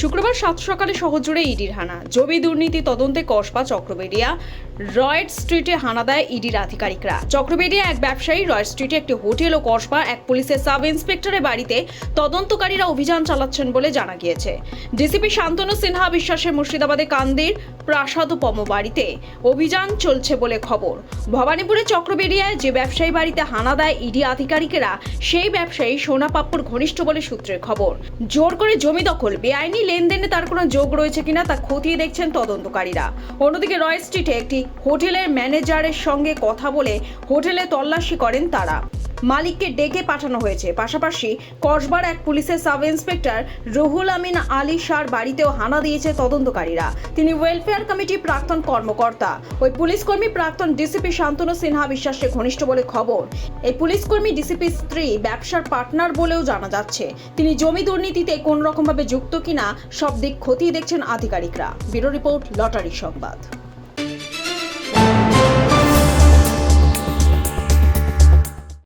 শুক্রবার সাত সকালে শহর জুড়ে ইডির হানা। জমি দুর্নীতি তদন্তে কসবা চক্রবেড়িয়া রয়েড স্ট্রিটে হানা দেয় ইডির আধিকারিকরা। চক্রবেড়িয়া এক ব্যবসায়ী, রয়েড স্ট্রিটে একটি হোটেল ও কসবা এক পুলিশের সাব ইন্সপেক্টরের বাড়িতে তদন্তকারীরা অভিযান চালাচ্ছেন বলে জানা গিয়েছে। ডিসিপি শান্তনু সিনহা বিশ্বাসের মুর্শিদাবাদে কান্দির প্রাসাদপম বাড়িতে অভিযান চলছে বলে খবর। ভবানীপুরে চক্রবেড়িয়ায় যে ব্যবসায়ী বাড়িতে হানা দেয় ইডি আধিকারিকেরা, সেই ব্যবসায়ী সোনা পাপ্পুর ঘনিষ্ঠ বলে সূত্রের খবর। জোর করে জমি দখল, বেআইনি লেনদেনে তার কোনো যোগ রয়েছে কিনা তা খতিয়ে দেখছেন তদন্তকারীরা। অন্যদিকে রয়েড স্ট্রিটে একটি হোটেলের ম্যানেজারের সঙ্গে কথা বলে হোটেলে তল্লাশি করেন তারা। মালিককে ডেকে পাঠানো হয়েছে। পাশাপাশি কসবার এক পুলিশের সাব ইন্সপেক্টর রুহুল আমিন আলী শাহর বাড়িতেও হানা দিয়েছে তদন্তকারীরা। তিনি ওয়েলফেয়ার কমিটির প্রাক্তন কর্মকর্তা। ওই পুলিশকর্মী প্রাক্তন ডিসিপি শান্তনু সিনহা বিশ্বাসের ঘনিষ্ঠ বলে খবর। এই পুলিশকর্মী ডিসিপির স্ত্রী, ব্যবসার পার্টনার বলেও জানা যাচ্ছে। তিনি জমি দুর্নীতিতে কোন রকমভাবে যুক্ত কিনা সব দিক খতিয়ে দেখছেন আধিকারিকরা। ব্যুরো রিপোর্ট, লটারি সংবাদ।